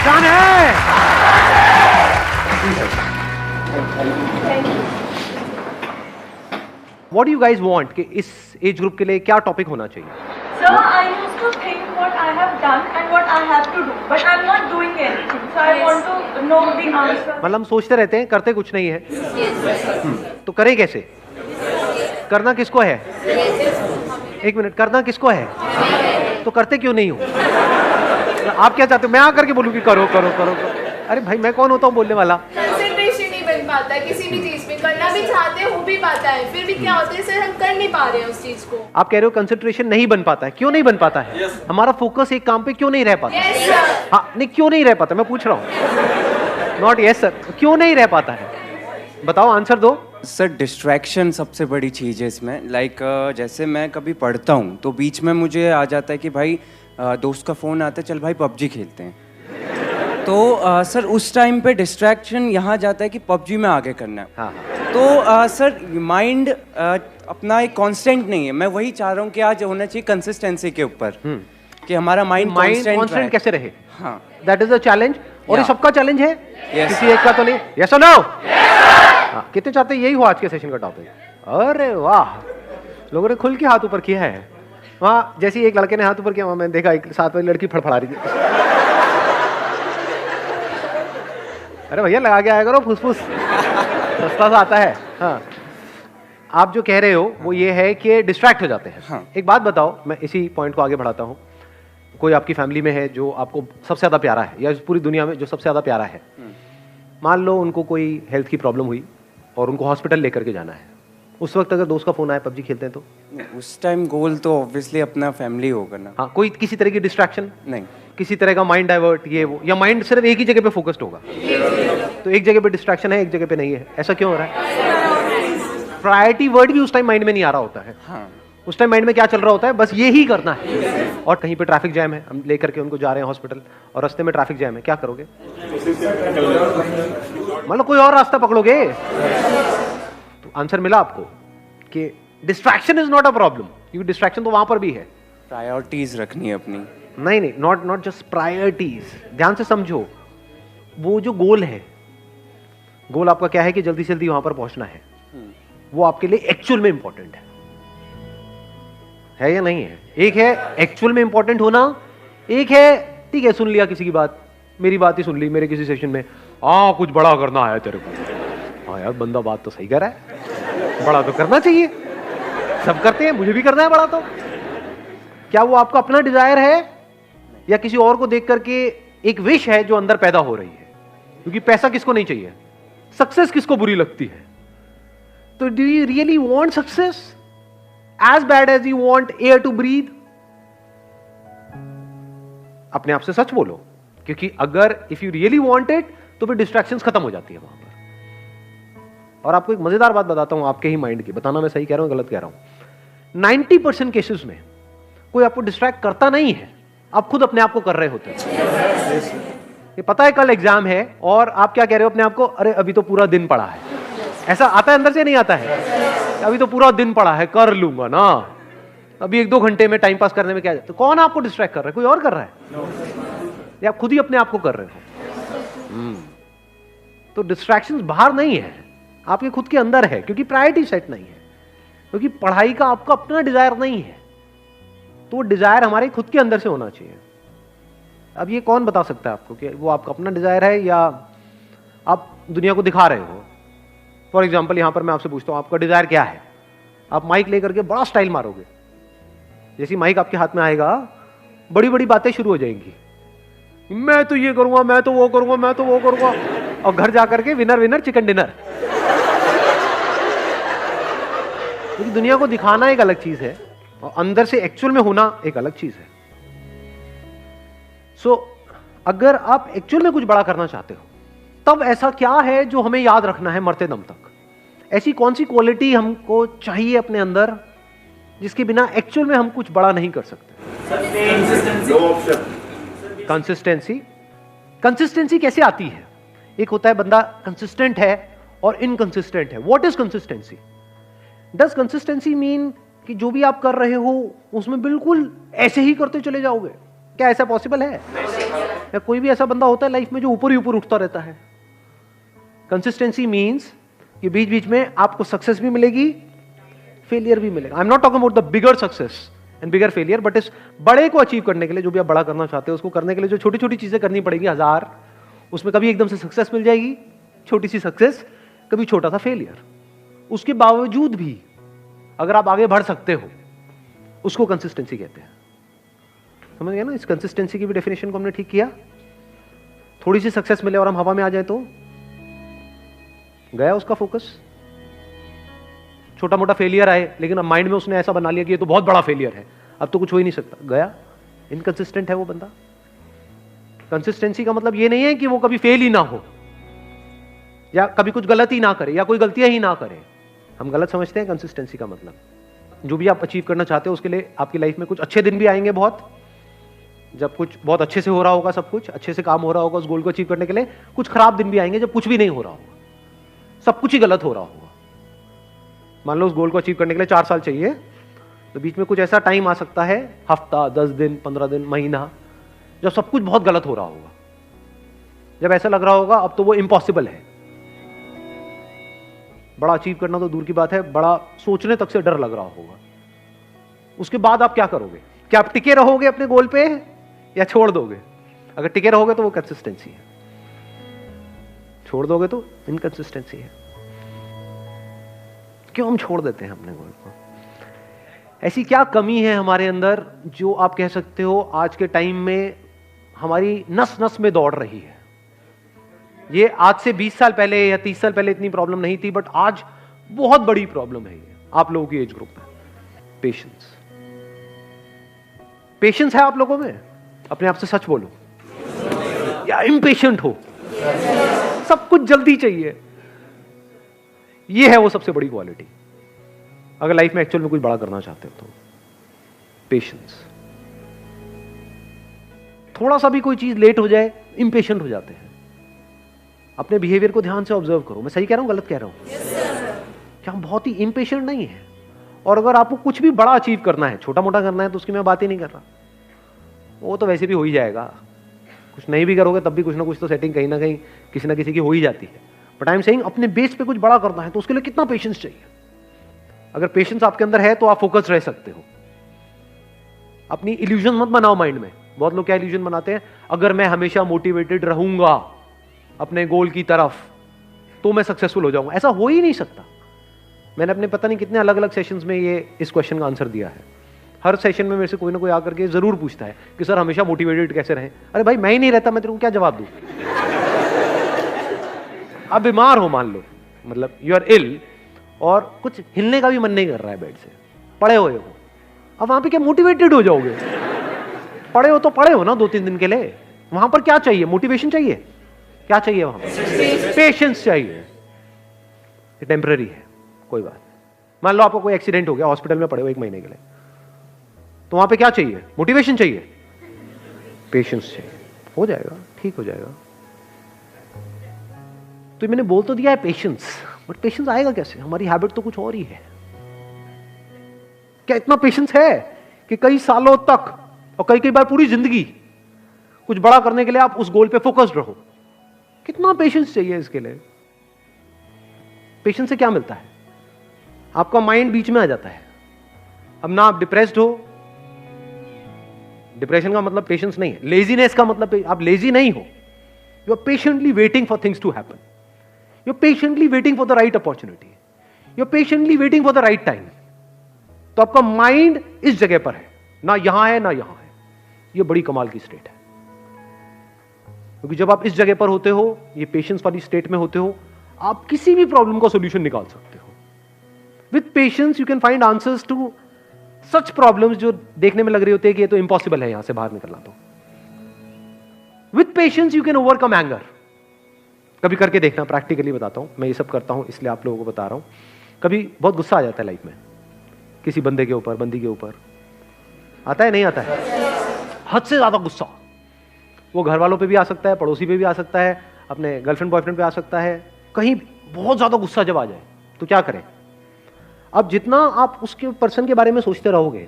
Done है। What do you guys want कि इस एज ग्रुप के लिए क्या टॉपिक होना चाहिए? So I used to think what I have done and what I have to do, but I'm not doing anything. So I want to know the answer. मतलब हम सोचते रहते हैं, करते कुछ नहीं है। तो करें कैसे? करना किसको है? एक मिनट, करना किसको है? तो करते क्यों नहीं हो? आप क्या चाहते हो? मैं आकर के बोलूं कि करो करो करो करो? अरे भाई, मैं कौन होता हूँ बोलने वाला? कंसंट्रेशन नहीं बन पाता है किसी भी चीज में, करना भी चाहते हो भी पाता है, फिर भी क्या होता है सर, हम कर नहीं पा रहे हैं उस चीज को। आप कह रहे हो कंसंट्रेशन नहीं बन पाता है, क्यों नहीं बन पाता है? हमारा फोकस एक काम पे क्यों नहीं रह पाता? Yes sir. हाँ, नहीं क्यों नहीं रह पाता, मैं पूछ रहा हूँ। नॉट यस सर, क्यों नहीं रह पाता है? बताओ, आंसर दो। सर डिस्ट्रैक्शन सबसे बड़ी चीज़ है इसमें। जैसे मैं कभी पढ़ता हूँ तो बीच में मुझे आ जाता है कि भाई दोस्त का फ़ोन आता है, चल भाई पबजी खेलते हैं। तो सर उस टाइम पे डिस्ट्रैक्शन यहाँ जाता है कि पबजी में आगे करना है। हाँ। तो सर माइंड अपना एक कांस्टेंट नहीं है। मैं वही चाह रहा हूँ कि आज होना चाहिए कंसिस्टेंसी के ऊपर, कि हमारा माइंड कांस्टेंट कैसे रहे। हाँ, दैट इज द चैलेंज। और ये Yeah. सबका चैलेंज है, Yes. किसी एक का तो नहीं। यस और नो? हाँ, कितने चाहते हैं यही हो आज के सेशन का टॉपिक? अरे वाह, लोगों ने खुल के हाथ ऊपर किया है। वहाँ जैसे एक लड़के ने हाथ ऊपर किया, वहाँ मैंने देखा एक साथ वाली लड़की फड़फड़ा रही थी। अरे भैया, लगा के आया करो, फुसफुस सस्ता सा आता है। हाँ, आप जो कह रहे हो वो ये है कि डिस्ट्रैक्ट हो जाते हैं। हाँ। एक बात बताओ, मैं इसी पॉइंट को आगे बढ़ाता हूँ। कोई आपकी फैमिली में है जो आपको सबसे ज़्यादा प्यारा है, या पूरी दुनिया में जो सबसे ज़्यादा प्यारा है, मान लो उनको कोई हेल्थ की प्रॉब्लम हुई और उनको हॉस्पिटल लेकर के जाना है। उस वक्त अगर दोस्त का फ़ोन आया, पबजी खेलते हैं तो? उस टाइम गोल तो ऑब्वियसली अपना फैमिली होगा ना। हाँ, कोई किसी तरह की डिस्ट्रैक्शन नहीं, किसी तरह का माइंड डाइवर्ट, ये वो, या माइंड सिर्फ एक ही जगह पे फोकस्ड होगा? तो एक जगह पे डिस्ट्रैक्शन है, एक जगह पे नहीं है। ऐसा क्यों हो रहा है? प्रायोरिटी वर्ड भी उस टाइम माइंड में नहीं आ रहा होता है। हाँ, उस टाइम माइंड में क्या चल रहा होता है? बस ये ही करना है। और कहीं पे ट्रैफिक जैम है, हम लेकर के उनको जा रहे हैं हॉस्पिटल, और रास्ते में ट्रैफिक जैम है, क्या करोगे? मतलब कोई और रास्ता पकड़ोगे? तो आंसर मिला आपको कि distraction is not a problem, क्योंकि डिस्ट्रैक्शन तो वहां पर भी है। प्रायोरिटीज रखनी है अपनी। नहीं, नॉट जस्ट प्रायोरिटीज। ध्यान से समझो, वो जो गोल है, गोल आपका क्या है कि जल्दी से जल्दी वहां पर पहुंचना है, वो आपके लिए एक्चुअल में इंपॉर्टेंट है या नहीं है? एक है एक्चुअल में इंपॉर्टेंट होना, एक है ठीक है सुन लिया किसी की बात, मेरी बात ही सुन ली मेरे किसी सेशन में, कुछ बड़ा करना है तेरे को। हाँ यार, बंदा बात तो सही कर रहा है, बड़ा तो करना चाहिए, सब करते हैं, मुझे भी करना है बड़ा। तो क्या वो आपका अपना डिजायर है, या किसी और को देख करके एक विश है जो अंदर पैदा हो रही है? क्योंकि पैसा किसको नहीं चाहिए, सक्सेस किसको बुरी लगती है? तो do you really want success as bad as you want air to breathe? अपने आप से सच बोलो, क्योंकि अगर if you really want it तो फिर डिस्ट्रैक्शंस खत्म हो जाती है वहां पर। और आपको एक मजेदार बात बताता हूं आपके ही माइंड की, बताना मैं सही कह रहा हूं गलत कह रहा हूं। 90% केसेस में कोई आपको डिस्ट्रैक्ट करता नहीं है, आप खुद अपने आप को कर रहे होते हैं। ये पता है कल एग्जाम है और आप क्या कह रहे हो अपने आप को, अरे अभी तो पूरा दिन पड़ा है। ऐसा आता है अंदर से, नहीं आता है? अभी तो पूरा दिन पड़ा है, कर लूंगा ना, अभी 1-2 घंटे में टाइम पास करने में क्या जाता है? तो कौन आपको डिस्ट्रैक्ट कर रहा है? कोई और कर रहा है? या आप खुद ही अपने आप को कर रहे हो? तो डिस्ट्रैक्शंस बाहर नहीं है, आपके खुद के अंदर है, क्योंकि प्रायोरिटी सेट नहीं है, क्योंकि पढ़ाई का आपका अपना डिजायर नहीं है। तो वो डिजायर हमारे खुद के अंदर से होना चाहिए। अब ये कौन बता सकता है आपको कि वो आपका अपना डिजायर है या आप दुनिया को दिखा रहे हो? फॉर एग्जाम्पल, यहां पर मैं आपसे पूछता हूं आपका डिजायर क्या है? आप माइक लेकर के बड़ा स्टाइल मारोगे, जैसी माइक आपके हाथ में आएगा बड़ी बड़ी बातें शुरू हो जाएंगी, मैं तो ये करूंगा, मैं तो वो करूंगा, मैं तो वो करूंगा, और घर जाकर के विनर विनर चिकन डिनर। क्योंकि दुनिया को दिखाना एक अलग चीज है और अंदर से एक्चुअल में होना एक अलग चीज है। सो अगर आप एक्चुअल में कुछ बड़ा करना चाहते हो, तब ऐसा क्या है जो हमें याद रखना है मरते दम तक? ऐसी कौन सी क्वालिटी हमको चाहिए अपने अंदर जिसके बिना एक्चुअल में हम कुछ बड़ा नहीं कर सकते? कंसिस्टेंसी। कंसिस्टेंसी कैसे आती है? एक होता है बंदा कंसिस्टेंट है और इनकंसिस्टेंट है। What is consistency? Does consistency mean कि जो भी आप कर रहे हो उसमें बिल्कुल ऐसे ही करते चले जाओगे? क्या ऐसा पॉसिबल है? या कोई भी ऐसा बंदा होता है लाइफ में जो ऊपर ही ऊपर उठता रहता है? कंसिस्टेंसी मीन्स कि बीच बीच में आपको सक्सेस भी मिलेगी, फेलियर भी मिलेगा। I am not talking about the bigger success and bigger failure, but इस बड़े को अचीव करने के लिए, जो भी आप बड़ा करना चाहते हो, उसको करने के लिए जो छोटी छोटी चीजें करनी पड़ेगी 1000, उसमें कभी एकदम से सक्सेस मिल जाएगी, छोटी सी सक्सेस, कभी छोटा सा फेलियर। उसके बावजूद भी अगर आप आगे बढ़ सकते हो, उसको कंसिस्टेंसी कहते हैं। समझ गए ना? इस कंसिस्टेंसी की भी डेफिनेशन को हमने ठीक किया। थोड़ी सी सक्सेस मिले और हम हवा में आ जाए तो गया उसका फोकस। छोटा मोटा फेलियर आए लेकिन अब माइंड में उसने ऐसा बना लिया कि ये तो बहुत बड़ा फेलियर है, अब तो कुछ हो ही नहीं सकता, गया। इनकंसिस्टेंट है वो बंदा। कंसिस्टेंसी का मतलब ये नहीं है कि वो कभी फेल ही ना हो, या कभी कुछ गलत ही ना करे, या कोई गलतियां ही ना करे। हम गलत समझते हैं कंसिस्टेंसी का मतलब। जो भी आप अचीव करना चाहते हो उसके लिए आपकी लाइफ में कुछ अच्छे दिन भी आएंगे, बहुत, जब कुछ बहुत अच्छे से हो रहा होगा, सब कुछ अच्छे से काम हो रहा होगा उस गोल को अचीव करने के लिए। कुछ खराब दिन भी आएंगे जब कुछ भी नहीं हो रहा होगा, सब कुछ ही गलत हो रहा होगा। मान लो उस गोल को अचीव करने के लिए 4 साल चाहिए, तो बीच में कुछ ऐसा टाइम आ सकता है, हफ्ता, 10 दिन, 15 दिन, महीना, जब सब कुछ बहुत गलत हो रहा होगा, जब ऐसा लग रहा होगा अब तो वो इम्पॉसिबल है। बड़ा अचीव करना तो दूर की बात है, बड़ा सोचने तक से डर लग रहा होगा। उसके बाद आप क्या करोगे? क्या आप टिके रहोगे अपने गोल पे या छोड़ दोगे? अगर टिके रहोगे तो वो कंसिस्टेंसी है, छोड़ दोगे तो इनकंसिस्टेंसी है। क्यों हम छोड़ देते हैं अपने गोल को? ऐसी क्या कमी है हमारे अंदर जो आप कह सकते हो आज के टाइम में हमारी नस नस में दौड़ रही है? ये आज से 20 साल पहले या 30 साल पहले इतनी प्रॉब्लम नहीं थी, बट आज बहुत बड़ी प्रॉब्लम है ये आप लोगों की एज ग्रुप में। पेशेंस। पेशेंस है आप लोगों में? अपने आप से सच बोलो, या इम्पेशेंट हो? सब कुछ जल्दी चाहिए। ये है वो सबसे बड़ी क्वालिटी अगर लाइफ में एक्चुअल में कुछ बड़ा करना चाहते हो तो। पेशेंस। थोड़ा सा भी कोई चीज लेट हो जाए इम्पेशेंट हो जाते हैं। अपने बिहेवियर को ध्यान से ऑब्जर्व करो, मैं सही कह रहा हूं गलत कह रहा हूं? क्या हम बहुत ही इम्पेशेंट नहीं है? और अगर आपको कुछ भी बड़ा अचीव करना है, छोटा मोटा करना है, तो उसकी मैं बात ही नहीं कर रहा, वो तो वैसे भी हो ही जाएगा। कुछ नहीं भी करोगे तब भी कुछ ना कुछ तो सेटिंग कहीं ना कहीं किसी ना किसी की हो ही जाती है। बट आई एम सेइंग अपने बेस पे कुछ बड़ा करना है तो उसके लिए कितना पेशेंस चाहिए। अगर पेशेंस आपके अंदर है तो आप फोकस रह सकते हो। अपनी इल्यूजन मत बनाओ माइंड में। बहुत लोग क्या इल्यूजन बनाते हैं, अगर मैं हमेशा मोटिवेटेड रहूंगा अपने गोल की तरफ तो मैं सक्सेसफुल हो जाऊंगा। ऐसा हो ही नहीं सकता। मैंने अपने पता नहीं कितने अलग अलग सेशंस में ये इस क्वेश्चन का आंसर दिया है। हर सेशन में मेरे से कोई ना कोई आकर के जरूर पूछता है कि सर हमेशा मोटिवेटेड कैसे रहें। अरे भाई मैं ही नहीं रहता, मैं तेरे को क्या जवाब दूं? आप बीमार हो मान लो, मतलब यू आर इल, और कुछ हिलने का भी मन नहीं कर रहा है बेड से, पड़े हुए हो, अब वहां पे क्या मोटिवेटेड हो जाओगे? पड़े हो तो पड़े हो ना 2-3 दिन के लिए। वहां पर क्या चाहिए? मोटिवेशन चाहिए? क्या चाहिए वहां पर? पेशेंस चाहिए। ये टेम्पररी है, कोई बात। मान लो आपको कोई एक्सीडेंट हो गया, हॉस्पिटल में पड़े हो 1 महीने के लिए, तो वहां पे क्या चाहिए? मोटिवेशन चाहिए? पेशेंस चाहिए। हो जाएगा, ठीक हो जाएगा। तो मैंने बोल तो दिया है पेशेंस, बट पेशेंस आएगा कैसे? हमारी हैबिट तो कुछ और ही है। क्या इतना पेशेंस है कि कई सालों तक और कई बार पूरी जिंदगी कुछ बड़ा करने के लिए आप उस गोल पे फोकस्ड रहो? कितना पेशेंस चाहिए इसके लिए? पेशेंस से क्या मिलता है? आपका माइंड बीच में आ जाता है। अब ना आप डिप्रेस्ड हो, डिप्रेशन का मतलब पेशेंस नहीं है। लेजीनेस का मतलब आप लेजी नहीं हो, you are patiently waiting for things to happen, you are patiently waiting for the right opportunity, you are patiently waiting for the right time. तो आपका माइंड इस जगह पर है, ना यहां है ना यहां है। यह बड़ी कमाल की स्टेट है, क्योंकि जब आप इस जगह पर होते हो, ये पेशेंस वाली स्टेट में होते हो, आप किसी भी प्रॉब्लम का सॉल्यूशन निकाल सकते हो। With patience you can find answers to such problems जो देखने में लग रही होती है कि ये तो इम्पॉसिबल है यहां से बाहर निकलना। तो with patience you can overcome anger. कभी करके देखना, प्रैक्टिकली बताता हूं, मैं ये सब करता हूं इसलिए आप लोगों को बता रहा हूं। कभी बहुत गुस्सा आ जाता है लाइफ में, किसी बंदे के ऊपर, बंदी के ऊपर आता है, नहीं आता है? हद से ज्यादा गुस्सा। वो घर वालों पे भी आ सकता है, पड़ोसी पे भी आ सकता है, अपने गर्लफ्रेंड बॉयफ्रेंड पे आ सकता है। कहीं बहुत ज्यादा गुस्सा जब आ जाए तो क्या करें? अब जितना आप उसके पर्सन के बारे में सोचते रहोगे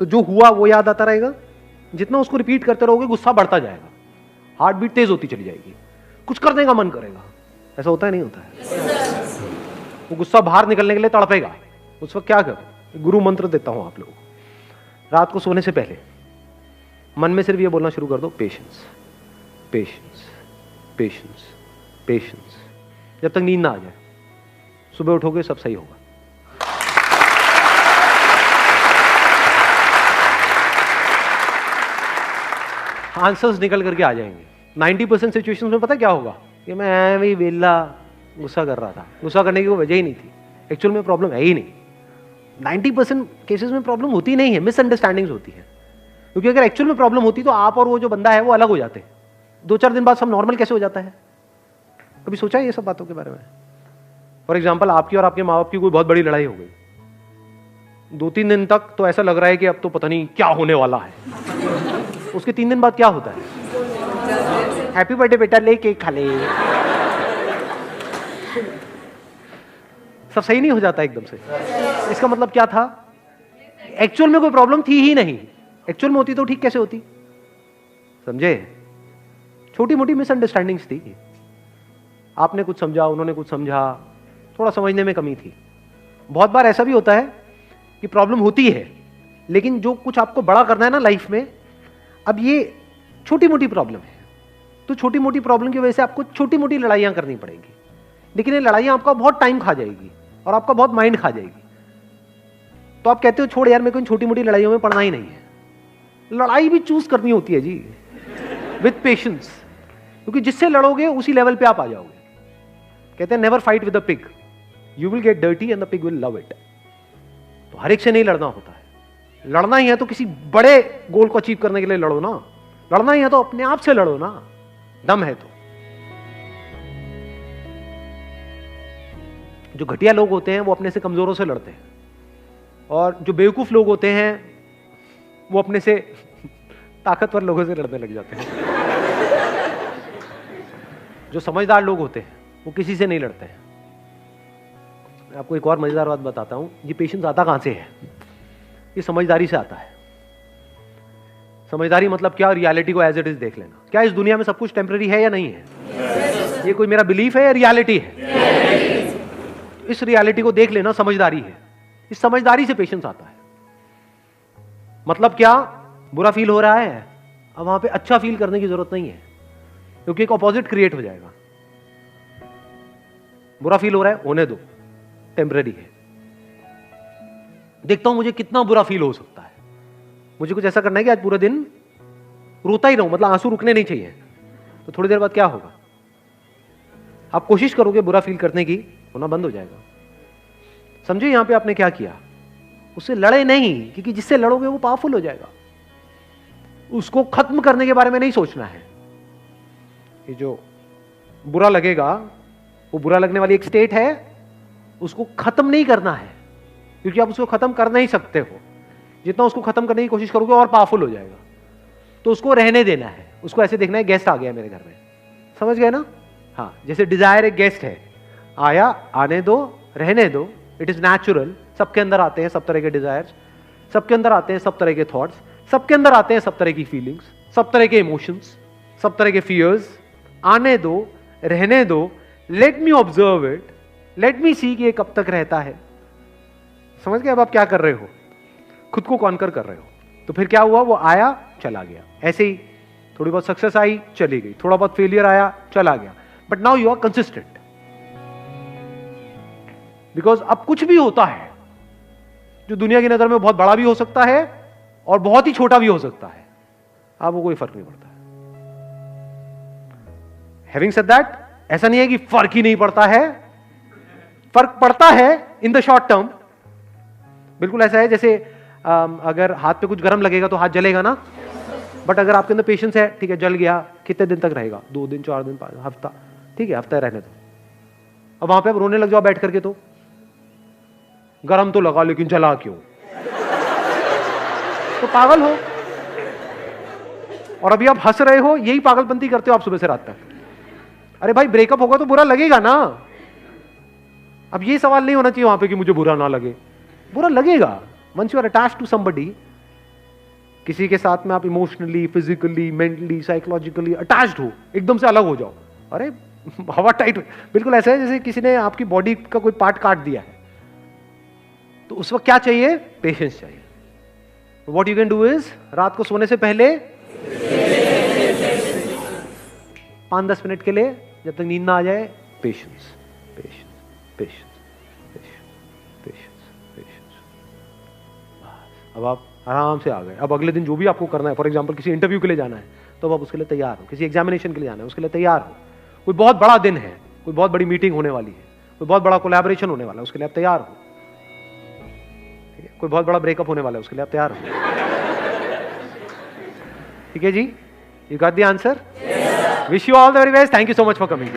तो जो हुआ वो याद आता रहेगा, जितना उसको रिपीट करते रहोगे गुस्सा बढ़ता जाएगा। हार्ट बीट तेज होती चली जाएगी, कुछ करने का मन करेगा। ऐसा होता है नहीं होता है? वो गुस्सा बाहर निकलने के लिए तड़पेगा। उस वक्त क्या करो? गुरु मंत्र देता हूं आप लोगों को। रात को सोने से पहले मन में सिर्फ ये बोलना शुरू कर दो, पेशेंस पेशेंस पेशेंस पेशेंस, जब तक नींद ना आ जाए। सुबह उठोगे सब सही होगा। आंसर्स निकल करके आ जाएंगे। 90% सिचुएशंस में पता क्या होगा कि मैं भी वेला गुस्सा कर रहा था, गुस्सा करने की कोई वजह ही नहीं थी, एक्चुअल में प्रॉब्लम है ही नहीं। 90% केसेस में प्रॉब्लम होती नहीं है, मिसअंडरस्टैंडिंग्स होती है। क्योंकि अगर एक्चुअल में प्रॉब्लम होती तो आप और वो जो बंदा है वो अलग हो जाते। 2-4 दिन बाद सब नॉर्मल कैसे हो जाता है? कभी सोचा है ये सब बातों के बारे में? फॉर एग्जाम्पल, आपकी और आपके माँ बाप की कोई बहुत बड़ी लड़ाई हो गई, 2-3 दिन तक तो ऐसा लग रहा है कि अब तो पता नहीं क्या होने वाला है। उसके 3 दिन बाद क्या होता है? हैप्पी बर्थडे बेटा, ले केक खा ले। सब सही नहीं हो जाता एकदम से। इसका मतलब क्या था? एक्चुअल में कोई प्रॉब्लम थी ही नहीं। एक्चुअल में होती तो ठीक कैसे होती? समझे? छोटी मोटी मिसअंडरस्टैंडिंग्स थी। आपने कुछ समझा, उन्होंने कुछ समझा, थोड़ा समझने में कमी थी। बहुत बार ऐसा भी होता है कि प्रॉब्लम होती है, लेकिन जो कुछ आपको बड़ा करना है ना लाइफ में, अब ये छोटी मोटी प्रॉब्लम है, तो छोटी मोटी प्रॉब्लम की वजह से आपको छोटी मोटी लड़ाइयां करनी पड़ेंगी। लेकिन ये लड़ाइयां आपका बहुत टाइम खा जाएगी और आपका बहुत माइंड खा जाएगी। तो आप कहते हो छोड़ यार, मेरे को इन छोटी मोटी लड़ाइयों में पड़ना ही नहीं है। लड़ाई भी चूज करनी होती है जी, विद पेशेंस, क्योंकि जिससे लड़ोगे उसी लेवल पे आप आ जाओगे। कहते हैं never fight with the pig, you will get dirty and the pig will love it. तो हर एक से नहीं लड़ना होता है। लड़ना ही है तो किसी बड़े गोल को अचीव करने के लिए लड़ो ना। लड़ना ही है तो अपने आप से लड़ो ना, दम है तो। जो घटिया लोग होते हैं वो अपने से कमजोरों से लड़ते हैं, और जो बेवकूफ लोग होते हैं वो अपने से ताकतवर लोगों से लड़ने लग जाते हैं। जो समझदार लोग होते हैं वो किसी से नहीं लड़ते हैं। मैं आपको एक और मजेदार बात बताता हूं। ये पेशेंस आता कहां से है? ये समझदारी से आता है। समझदारी मतलब क्या? रियलिटी को एज इट इज देख लेना। क्या इस दुनिया में सब कुछ टेम्पररी है या नहीं है? ये कोई मेरा बिलीफ है या रियलिटी है? इस रियलिटी को देख लेना समझदारी है। इस समझदारी से पेशेंस आता है। मतलब क्या? बुरा फील हो रहा है, अब वहां पे अच्छा फील करने की जरूरत नहीं है, क्योंकि एक ऑपोजिट क्रिएट हो जाएगा। बुरा फील हो रहा है, होने दो, टेम्पररी है। देखता हूं मुझे कितना बुरा फील हो सकता है। मुझे कुछ ऐसा करना है कि आज पूरे दिन रोता ही रहूं, मतलब आंसू रुकने नहीं चाहिए। तो थोड़ी देर बाद क्या होगा? आप कोशिश करोगे बुरा फील करने की, होना बंद हो जाएगा। समझे यहां पे आपने क्या किया? उससे लड़े नहीं, क्योंकि जिससे लड़ोगे वो पावरफुल हो जाएगा। उसको खत्म करने के बारे में नहीं सोचना है। ये जो बुरा लगेगा, वो बुरा लगने वाली एक स्टेट है, उसको खत्म नहीं करना है, क्योंकि आप उसको खत्म कर नहीं सकते हो। जितना उसको खत्म करने की कोशिश करोगे और पावरफुल हो जाएगा। तो उसको रहने देना है। उसको ऐसे देखना है, गेस्ट आ गया मेरे घर में, समझ गए ना? हाँ, जैसे डिजायर एक गेस्ट है, आया, आने दो, रहने दो, इट इज नेचुरल। सबके अंदर आते हैं सब तरह के डिजायर्स, सबके अंदर आते हैं सब तरह के थॉट्स, सबके अंदर आते हैं सब तरह की फीलिंग्स, सब तरह के इमोशंस, सब तरह के फियर्स। आने दो, रहने दो, let me observe it, let me see कि ये कब तक रहता है। समझ गए अब आप क्या कर रहे हो? खुद को कॉन्कर कर रहे हो। तो फिर क्या हुआ? वो आया, चला गया। ऐसे ही थोड़ी बहुत सक्सेस आई, चली गई, थोड़ा बहुत फेलियर आया, चला गया। But now you are consistent, because अब कुछ भी होता है जो दुनिया की नजर में बहुत बड़ा भी हो सकता है और बहुत ही छोटा भी हो सकता है, आपको कोई फर्क नहीं पड़ता है। हैविंग सेड दैट, ऐसा नहीं है कि फर्क ही नहीं पड़ता है, फर्क पड़ता है इन द शॉर्ट टर्म। बिल्कुल ऐसा है जैसे अगर हाथ पे कुछ गर्म लगेगा तो हाथ जलेगा ना, बट अगर आपके अंदर पेशेंस है, ठीक है, जल गया, कितने दिन तक रहेगा? 2 दिन, 4 दिन, 5 हफ्ता, ठीक है, हफ्ता रहने दो। अब वहां पे आप रोने लग जाओ बैठ करके, तो गरम तो लगा लेकिन जला क्यों? तो पागल हो। और अभी आप हंस रहे हो, यही पागलपंती करते हो आप सुबह से रात तक। अरे भाई, ब्रेकअप होगा तो बुरा लगेगा ना। अब ये सवाल नहीं होना चाहिए वहां पे कि मुझे बुरा ना लगे। बुरा लगेगा। Once you are attached to somebody, किसी के साथ में आप emotionally, physically, mentally, psychologically attached हो, एकदम से अलग हो जाओ, अरे हवा टाइट, बिल्कुल ऐसा है जैसे किसी ने आपकी बॉडी का कोई पार्ट काट दिया है, तो उस वक्त क्या चाहिए? पेशेंस चाहिए। What you can do is, रात को सोने से पहले 5-10 मिनट के लिए, जब तक नींद ना आ जाए, patience, patience, patience, patience, patience. अब आप आराम से आ गए। अब अगले दिन जो भी आपको करना है, फॉर एग्जांपल किसी इंटरव्यू के लिए जाना है, तो अब आप उसके लिए तैयार हो। किसी एग्जामिनेशन के लिए जाना है, उसके लिए तैयार हो। कोई बहुत बड़ा दिन है, कोई बहुत बड़ी मीटिंग होने वाली है, कोई बहुत बड़ा कोलैबोरेशन होने वाला है, उसके लिए आप तैयार हो। ठीक है, कोई बहुत बड़ा ब्रेकअप होने वाला है, उसके लिए आप तैयार हो। ठीक है जी, you got the answer. Wish you all the very best. Thank you so much for coming.